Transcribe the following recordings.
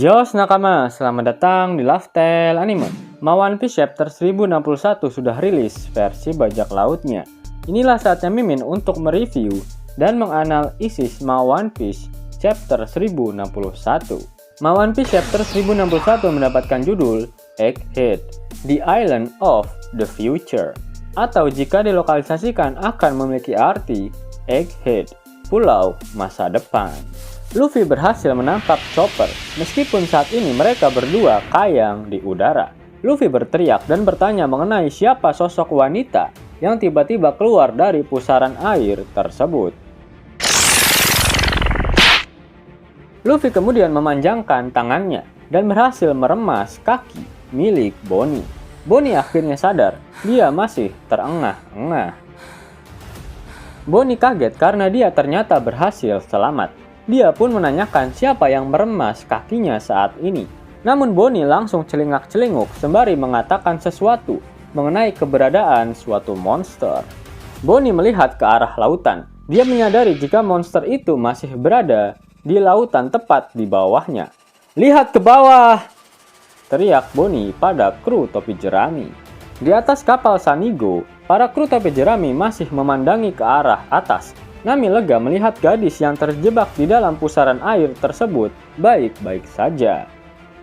Yos nakama, selamat datang di Lifestyle Anime. One Piece Chapter 1061 sudah rilis versi bajak lautnya. Inilah saatnya Mimin untuk mereview dan menganalisis One Piece Chapter 1061. One Piece Chapter 1061 mendapatkan judul Egghead, The Island of the Future, atau jika dilokalisasikan akan memiliki arti Egghead, Pulau Masa Depan. Luffy berhasil menangkap Chopper, meskipun saat ini mereka berdua kayang di udara. Luffy berteriak dan bertanya mengenai siapa sosok wanita yang tiba-tiba keluar dari pusaran air tersebut. Luffy kemudian memanjangkan tangannya dan berhasil meremas kaki milik Bonnie. Bonnie akhirnya sadar, dia masih terengah-engah. Bonnie kaget karena dia ternyata berhasil selamat. Dia pun menanyakan siapa yang meremas kakinya saat ini. Namun Bonnie langsung celingak-celinguk sembari mengatakan sesuatu mengenai keberadaan suatu monster. Bonnie melihat ke arah lautan. Dia menyadari jika monster itu masih berada di lautan tepat di bawahnya. "Lihat ke bawah!" teriak Bonnie pada kru topi jerami. Di atas kapal Sanigo, para kru topi jerami masih memandangi ke arah atas. Nami lega melihat gadis yang terjebak di dalam pusaran air tersebut baik-baik saja.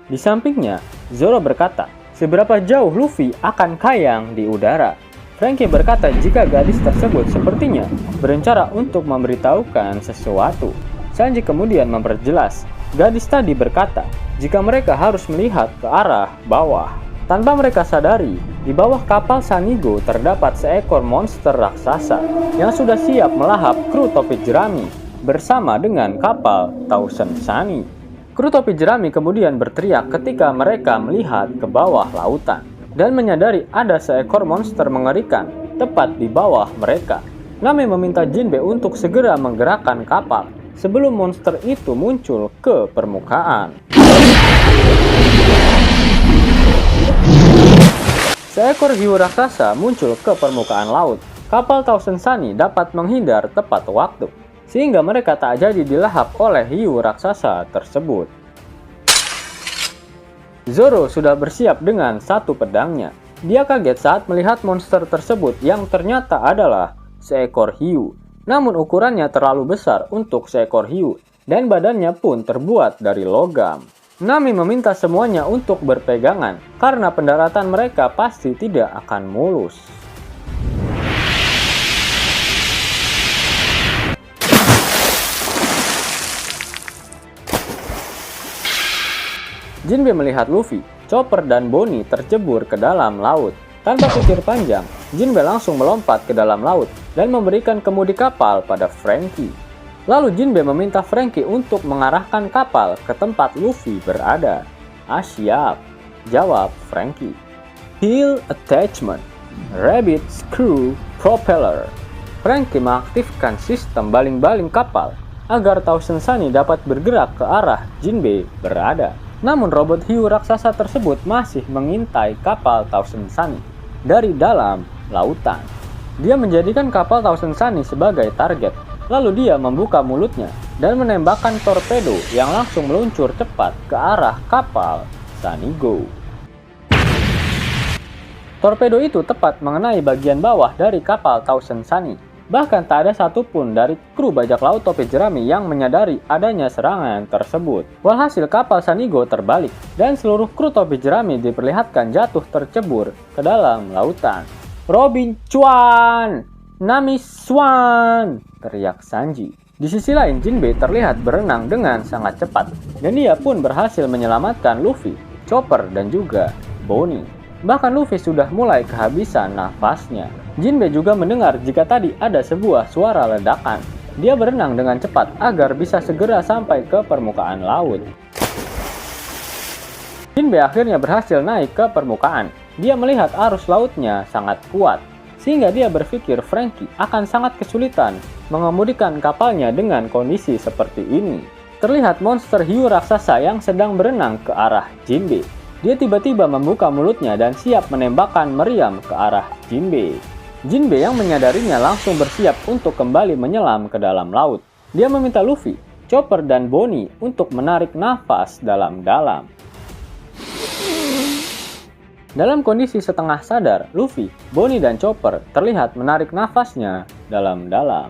Di sampingnya, Zoro berkata, seberapa jauh Luffy akan kayang di udara. Franky berkata jika gadis tersebut sepertinya berencana untuk memberitahukan sesuatu. Sanji kemudian memperjelas, gadis tadi berkata jika mereka harus melihat ke arah bawah. Tanpa mereka sadari, di bawah kapal Sanigo terdapat seekor monster raksasa yang sudah siap melahap kru topi jerami bersama dengan kapal Thousand Sunny. Kru topi jerami kemudian berteriak ketika mereka melihat ke bawah lautan dan menyadari ada seekor monster mengerikan tepat di bawah mereka. Nami meminta Jinbe untuk segera menggerakkan kapal sebelum monster itu muncul ke permukaan. Seekor hiu raksasa muncul ke permukaan laut. Kapal Thousand Sunny dapat menghindar tepat waktu, sehingga mereka tak jadi dilahap oleh hiu raksasa tersebut. Zoro sudah bersiap dengan satu pedangnya. Dia kaget saat melihat monster tersebut yang ternyata adalah seekor hiu. Namun ukurannya terlalu besar untuk seekor hiu, dan badannya pun terbuat dari logam. Nami meminta semuanya untuk berpegangan karena pendaratan mereka pasti tidak akan mulus. Jinbe melihat Luffy, Chopper dan Bonnie tercebur ke dalam laut. Tanpa pikir panjang, Jinbe langsung melompat ke dalam laut dan memberikan kemudi kapal pada Franky. Lalu Jinbe meminta Franky untuk mengarahkan kapal ke tempat Luffy berada. "Ah, siap," jawab Franky. "Heel attachment, rabbit screw propeller." Franky mengaktifkan sistem baling-baling kapal agar Thousand Sunny dapat bergerak ke arah Jinbe berada. Namun robot hiu raksasa tersebut masih mengintai kapal Thousand Sunny dari dalam lautan. Dia menjadikan kapal Thousand Sunny sebagai target. Lalu dia membuka mulutnya dan menembakkan torpedo yang langsung meluncur cepat ke arah kapal Sanigo. Torpedo itu tepat mengenai bagian bawah dari kapal Thousand Sunny. Bahkan tak ada satupun dari kru bajak laut topi jerami yang menyadari adanya serangan tersebut. Walhasil kapal Sanigo terbalik dan seluruh kru topi jerami diperlihatkan jatuh tercebur ke dalam lautan. "Robin Chuan! Nami Swan!" teriak Sanji. Di sisi lain, Jinbe terlihat berenang dengan sangat cepat, dan dia pun berhasil menyelamatkan Luffy, Chopper, dan juga Bonnie. Bahkan Luffy sudah mulai kehabisan nafasnya. Jinbe juga mendengar jika tadi ada sebuah suara ledakan. Dia berenang dengan cepat agar bisa segera sampai ke permukaan laut. Jinbe akhirnya berhasil naik ke permukaan. Dia melihat arus lautnya sangat kuat, sehingga dia berpikir Franky akan sangat kesulitan mengemudikan kapalnya dengan kondisi seperti ini. Terlihat monster hiu raksasa yang sedang berenang ke arah Jinbe. Dia tiba-tiba membuka mulutnya dan siap menembakkan meriam ke arah Jinbe. Jinbe yang menyadarinya langsung bersiap untuk kembali menyelam ke dalam laut. Dia meminta Luffy Chopper dan Bonnie untuk menarik nafas dalam-dalam. Dalam kondisi setengah sadar, Luffy, Bonnie, dan Chopper terlihat menarik nafasnya dalam-dalam.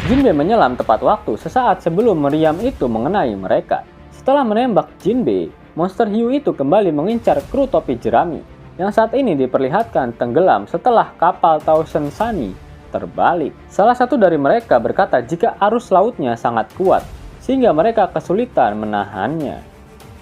Jinbe menyelam tepat waktu sesaat sebelum meriam itu mengenai mereka. Setelah menembak Jinbe, monster hiu itu kembali mengincar kru topi jerami, yang saat ini diperlihatkan tenggelam setelah kapal Thousand Sunny terbalik. Salah satu dari mereka berkata jika arus lautnya sangat kuat, sehingga mereka kesulitan menahannya.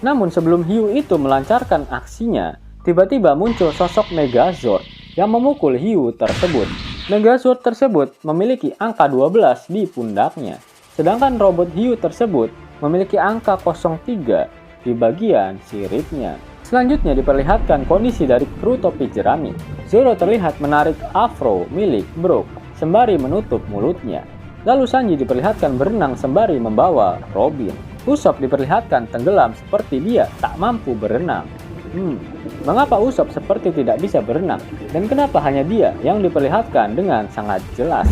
Namun sebelum hiu itu melancarkan aksinya, tiba-tiba muncul sosok Megazord yang memukul hiu tersebut. Megazord tersebut memiliki angka 12 di pundaknya, sedangkan robot hiu tersebut memiliki angka 03 di bagian siripnya. Selanjutnya diperlihatkan kondisi dari kru topi jerami. Zoro terlihat menarik afro milik Brook sembari menutup mulutnya. Lalu Sanji diperlihatkan berenang sembari membawa Robin. Usopp diperlihatkan tenggelam seperti dia tak mampu berenang. Mengapa Usopp seperti tidak bisa berenang? Dan kenapa hanya dia yang diperlihatkan dengan sangat jelas?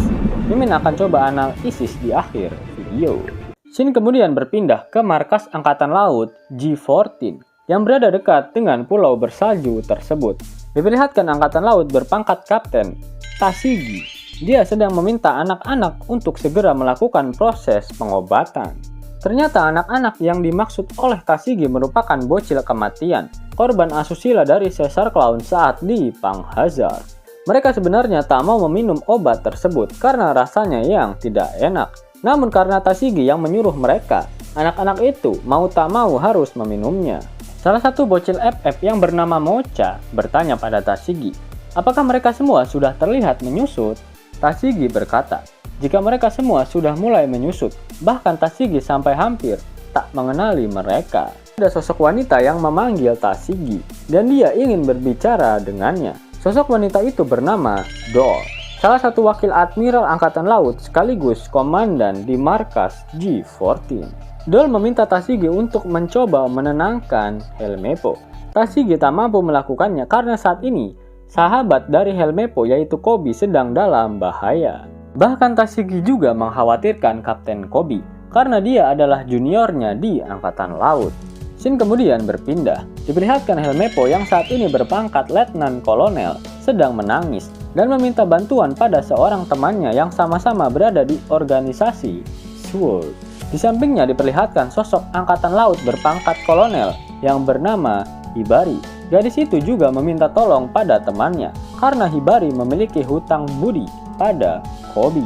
Mimin akan coba analisis di akhir video. Shin kemudian berpindah ke markas Angkatan Laut G14 yang berada dekat dengan pulau bersalju tersebut. Diperlihatkan Angkatan Laut berpangkat Kapten Tashigi. Dia sedang meminta anak-anak untuk segera melakukan proses pengobatan. Ternyata anak-anak yang dimaksud oleh Tashigi merupakan bocil kematian, korban asusila dari Caesar Clown saat di Panghazard. Mereka sebenarnya tak mau meminum obat tersebut karena rasanya yang tidak enak. Namun karena Tashigi yang menyuruh mereka, anak-anak itu mau tak mau harus meminumnya. Salah satu bocil FF yang bernama Mocha bertanya pada Tashigi, apakah mereka semua sudah terlihat menyusut? Tashigi berkata, jika mereka semua sudah mulai menyusut, bahkan Tashigi sampai hampir tak mengenali mereka. Ada sosok wanita yang memanggil Tashigi, dan dia ingin berbicara dengannya. Sosok wanita itu bernama Dol, salah satu wakil Admiral Angkatan Laut sekaligus komandan di markas G14. Dol meminta Tashigi untuk mencoba menenangkan Helmeppo. Tashigi tak mampu melakukannya karena saat ini, sahabat dari Helmeppo yaitu Koby sedang dalam bahaya. Bahkan Tashigi juga mengkhawatirkan Kapten Koby karena dia adalah juniornya di Angkatan Laut. Shin kemudian berpindah. Diperlihatkan Helmeppo yang saat ini berpangkat Letnan Kolonel sedang menangis dan meminta bantuan pada seorang temannya yang sama-sama berada di organisasi SWORD. Di sampingnya diperlihatkan sosok Angkatan Laut berpangkat Kolonel yang bernama Hibari. Gadis itu juga meminta tolong pada temannya karena Hibari memiliki hutang budi pada Koby.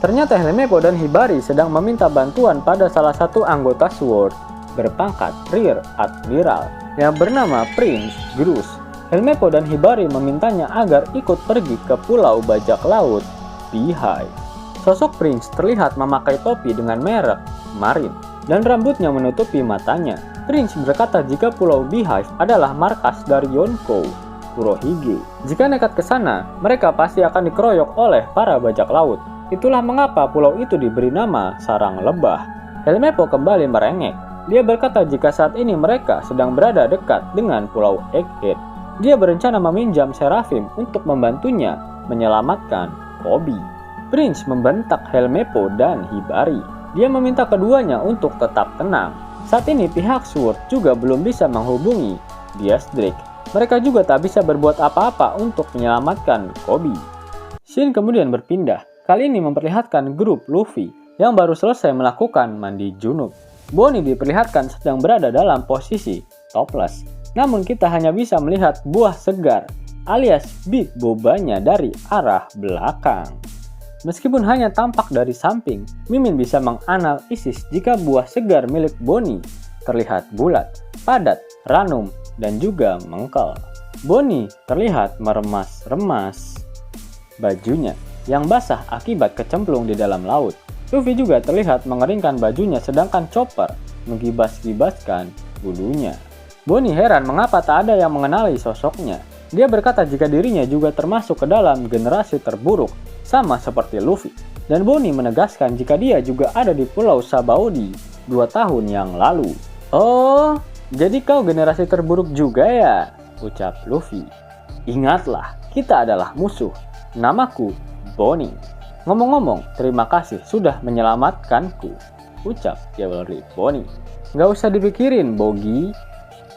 Ternyata Helmeppo dan Hibari sedang meminta bantuan pada salah satu anggota SWORD berpangkat Rear Admiral yang bernama Prince Grus. Helmeppo dan Hibari memintanya agar ikut pergi ke pulau bajak laut Beehive. Sosok Prince terlihat memakai topi dengan merek Marine dan rambutnya menutupi matanya. Prince berkata jika pulau Beehive adalah markas dari Yonkou Kurohige. Jika nekat ke sana, mereka pasti akan dikeroyok oleh para bajak laut. Itulah mengapa pulau itu diberi nama Sarang Lebah. Helmeppo kembali merengek. Dia berkata jika saat ini mereka sedang berada dekat dengan pulau Egghead. Dia berencana meminjam Seraphim untuk membantunya menyelamatkan Koby. Prince membentak Helmeppo dan Hibari. Dia meminta keduanya untuk tetap tenang. Saat ini pihak SWORD juga belum bisa menghubungi Diaz Drake. Mereka juga tak bisa berbuat apa-apa untuk menyelamatkan Koby. Shin kemudian berpindah. Kali ini memperlihatkan grup Luffy yang baru selesai melakukan mandi junub. Bonnie diperlihatkan sedang berada dalam posisi topless. Namun kita hanya bisa melihat buah segar alias big bobanya dari arah belakang. Meskipun hanya tampak dari samping, Mimin bisa menganalisis jika buah segar milik Bonnie terlihat bulat, padat, ranum, dan juga mengkel. Bonnie terlihat meremas-remas bajunya yang basah akibat kecemplung di dalam laut. Luffy juga terlihat mengeringkan bajunya sedangkan Chopper menggibas-gibaskan bulunya. Bonnie heran mengapa tak ada yang mengenali sosoknya. Dia berkata jika dirinya juga termasuk ke dalam generasi terburuk sama seperti Luffy. Dan Bonnie menegaskan jika dia juga ada di Pulau Sabaody 2 tahun yang lalu. Oh, jadi kau generasi terburuk juga ya? Ucap Luffy. Ingatlah, kita adalah musuh. Namaku Bonnie. Ngomong-ngomong, terima kasih sudah menyelamatkanku, ucap Cavalry Bonnie. Nggak usah dipikirin, Bogi.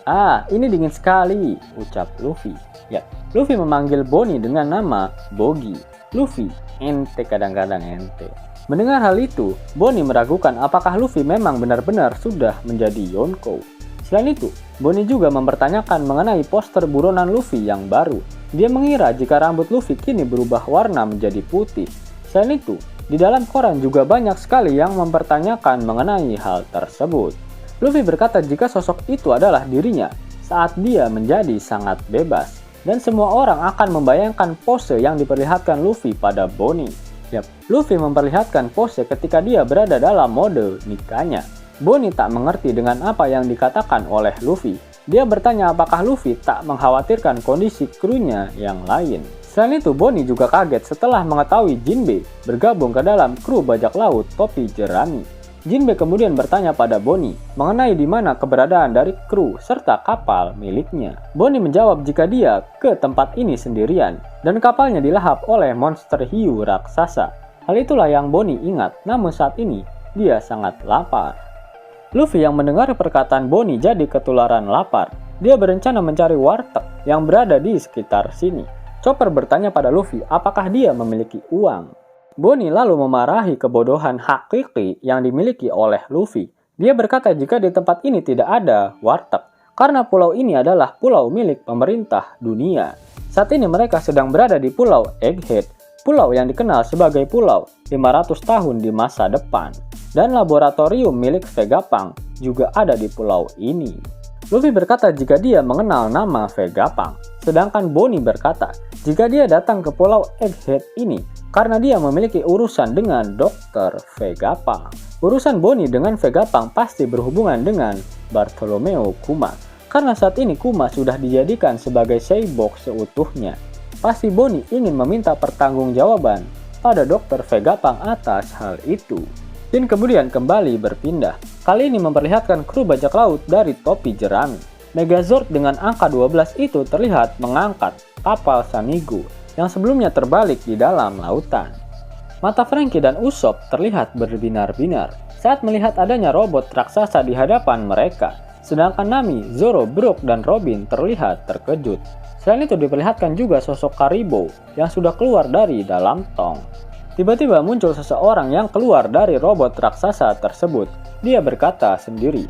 Ah, ini dingin sekali, ucap Luffy. Ya, Luffy memanggil Bonnie dengan nama Bogi. Luffy, ente kadang-kadang ente. Mendengar hal itu, Bonnie meragukan apakah Luffy memang benar-benar sudah menjadi Yonko. Selain itu, Bonnie juga mempertanyakan mengenai poster buronan Luffy yang baru. Dia mengira jika rambut Luffy kini berubah warna menjadi putih. Selain itu, di dalam koran juga banyak sekali yang mempertanyakan mengenai hal tersebut. Luffy berkata jika sosok itu adalah dirinya saat dia menjadi sangat bebas. Dan semua orang akan membayangkan pose yang diperlihatkan Luffy pada Bonnie. Yap, Luffy memperlihatkan pose ketika dia berada dalam mode nikahnya. Bonnie tak mengerti dengan apa yang dikatakan oleh Luffy. Dia bertanya apakah Luffy tak mengkhawatirkan kondisi krunya yang lain. Selain itu, Bonnie juga kaget setelah mengetahui Jinbe bergabung ke dalam kru bajak laut topi jerami. Jinbe kemudian bertanya pada Bonnie mengenai di mana keberadaan dari kru serta kapal miliknya. Bonnie menjawab jika dia ke tempat ini sendirian dan kapalnya dilahap oleh monster hiu raksasa. Hal itulah yang Bonnie ingat, namun saat ini dia sangat lapar. Luffy yang mendengar perkataan Bonnie jadi ketularan lapar. Dia berencana mencari warteg yang berada di sekitar sini. Chopper bertanya pada Luffy apakah dia memiliki uang. Bonnie lalu memarahi kebodohan hakiki yang dimiliki oleh Luffy. Dia berkata jika di tempat ini tidak ada warteg, karena pulau ini adalah pulau milik pemerintah dunia. Saat ini mereka sedang berada di pulau Egghead, pulau yang dikenal sebagai pulau 500 tahun di masa depan. Dan laboratorium milik Vegapunk juga ada di pulau ini. Luffy berkata jika dia mengenal nama Vegapunk, sedangkan Bonnie berkata jika dia datang ke pulau Egghead ini karena dia memiliki urusan dengan Dr. Vegapunk. Urusan Bonnie dengan Vegapunk pasti berhubungan dengan Bartolomeo Kuma. Karena saat ini Kuma sudah dijadikan sebagai cyborg seutuhnya. Pasti Bonnie ingin meminta pertanggungjawaban pada Dr. Vegapunk atas hal itu. Dan kemudian kembali berpindah. Kali ini memperlihatkan kru bajak laut dari topi jerami. Megazord dengan angka 12 itu terlihat mengangkat kapal Samigo yang sebelumnya terbalik di dalam lautan. Mata Franky dan Usopp terlihat berbinar-binar saat melihat adanya robot raksasa di hadapan mereka. Sedangkan Nami, Zoro, Brook, dan Robin terlihat terkejut. Selain itu diperlihatkan juga sosok Karibo yang sudah keluar dari dalam tong. Tiba-tiba muncul seseorang yang keluar dari robot raksasa tersebut. Dia berkata sendiri,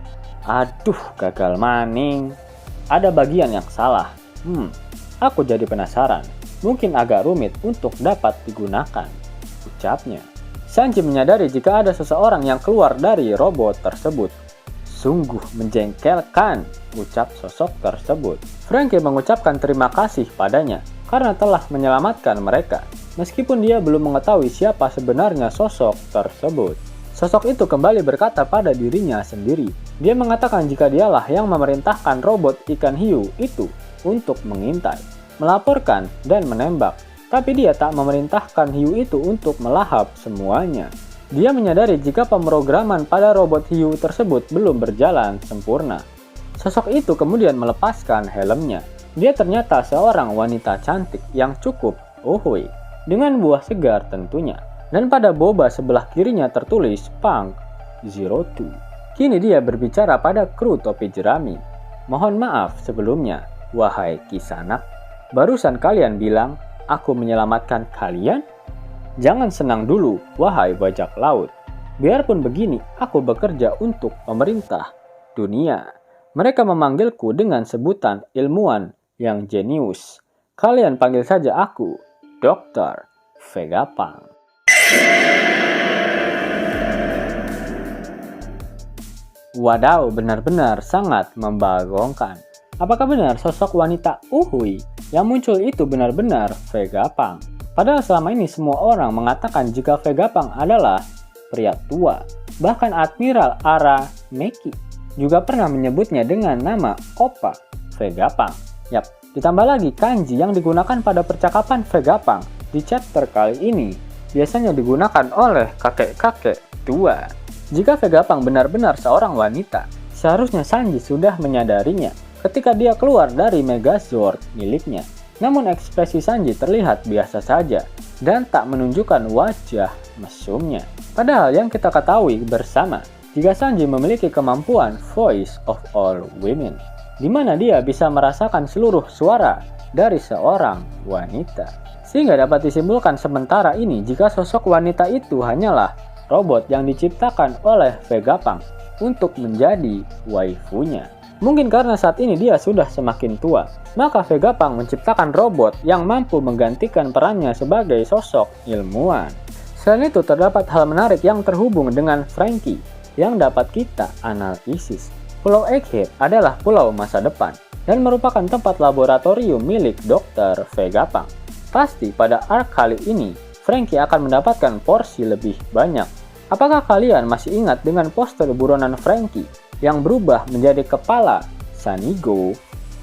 "Aduh, gagal maning. Ada bagian yang salah. Aku jadi penasaran. Mungkin agak rumit untuk dapat digunakan," ucapnya. Sanji menyadari jika ada seseorang yang keluar dari robot tersebut. "Sungguh menjengkelkan," ucap sosok tersebut. Franky mengucapkan terima kasih padanya karena telah menyelamatkan mereka, meskipun dia belum mengetahui siapa sebenarnya sosok tersebut. Sosok itu kembali berkata pada dirinya sendiri. Dia mengatakan jika dialah yang memerintahkan robot ikan hiu itu untuk mengintai, melaporkan, dan menembak. Tapi dia tak memerintahkan hiu itu untuk melahap semuanya. Dia menyadari jika pemrograman pada robot hiu tersebut belum berjalan sempurna. Sosok itu kemudian melepaskan helmnya. Dia ternyata seorang wanita cantik yang cukup ohoi, dengan buah segar tentunya. Dan pada boba sebelah kirinya tertulis Punk 02. Kini dia berbicara pada kru topi jerami. "Mohon maaf sebelumnya, wahai Kisanak. Barusan kalian bilang, aku menyelamatkan kalian? Jangan senang dulu, wahai bajak laut. Biarpun begini, aku bekerja untuk pemerintah dunia. Mereka memanggilku dengan sebutan ilmuwan yang jenius. Kalian panggil saja aku, Dr. Vegapunk." Wadaw, benar-benar sangat membagongkan. Apakah benar sosok wanita uhui yang muncul itu benar-benar Vegapunk? Padahal selama ini semua orang mengatakan jika Vegapunk adalah pria tua. Bahkan Admiral Aramaki juga pernah menyebutnya dengan nama Oppa Vegapunk. Yap, ditambah lagi kanji yang digunakan pada percakapan Vegapunk di chapter kali ini biasanya digunakan oleh kakek-kakek tua. Jika Vegapunk benar-benar seorang wanita, seharusnya Sanji sudah menyadarinya ketika dia keluar dari Megazord miliknya. Namun ekspresi Sanji terlihat biasa saja dan tak menunjukkan wajah mesumnya. Padahal yang kita ketahui bersama, jika Sanji memiliki kemampuan Voice of All Women, di mana dia bisa merasakan seluruh suara dari seorang wanita. Sehingga dapat disimpulkan sementara ini jika sosok wanita itu hanyalah robot yang diciptakan oleh Vegapunk untuk menjadi waifunya. Mungkin karena saat ini dia sudah semakin tua, maka Vegapunk menciptakan robot yang mampu menggantikan perannya sebagai sosok ilmuwan. Selain itu terdapat hal menarik yang terhubung dengan Franky yang dapat kita analisis. Pulau Egghead adalah pulau masa depan dan merupakan tempat laboratorium milik Dr. Vegapunk. Pasti pada arc kali ini, Franky akan mendapatkan porsi lebih banyak. Apakah kalian masih ingat dengan poster buronan Franky yang berubah menjadi kepala Sanigo?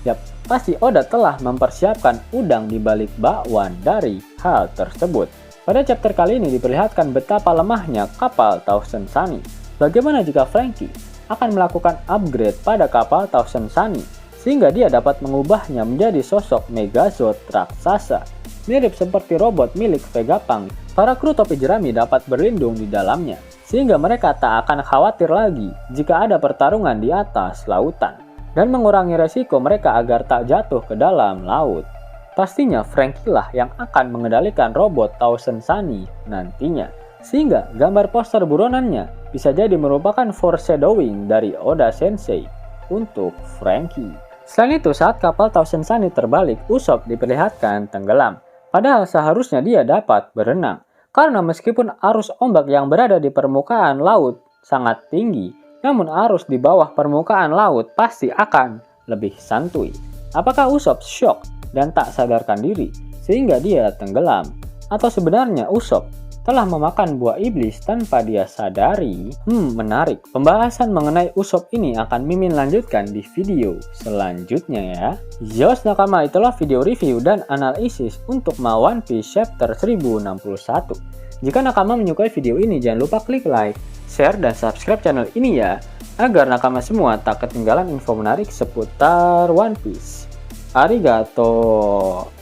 Yap, pasti Oda telah mempersiapkan udang di balik bakwan dari hal tersebut. Pada chapter kali ini diperlihatkan betapa lemahnya kapal Thousand Sunny. Bagaimana jika Franky akan melakukan upgrade pada kapal Thousand Sunny sehingga dia dapat mengubahnya menjadi sosok Megazord raksasa. Mirip seperti robot milik Vegapunk, para kru topi jerami dapat berlindung di dalamnya, sehingga mereka tak akan khawatir lagi jika ada pertarungan di atas lautan, dan mengurangi resiko mereka agar tak jatuh ke dalam laut. Pastinya Franky lah yang akan mengendalikan robot Thousand Sunny nantinya, sehingga gambar poster buronannya bisa jadi merupakan foreshadowing dari Oda Sensei untuk Franky. Selain itu, saat kapal Thousand Sunny terbalik, Usopp diperlihatkan tenggelam. Padahal seharusnya dia dapat berenang, karena meskipun arus ombak yang berada di permukaan laut sangat tinggi, namun arus di bawah permukaan laut pasti akan lebih santuy. Apakah Usopp shock dan tak sadarkan diri sehingga dia tenggelam? Atau sebenarnya Usopp telah memakan buah iblis tanpa dia sadari? Menarik. Pembahasan mengenai Usopp ini akan Mimin lanjutkan di video selanjutnya ya. Yos nakama, itulah video review dan analisis untuk One Piece chapter 1061. Jika nakama menyukai video ini, jangan lupa klik like, share, dan subscribe channel ini ya, agar nakama semua tak ketinggalan info menarik seputar One Piece. Arigato.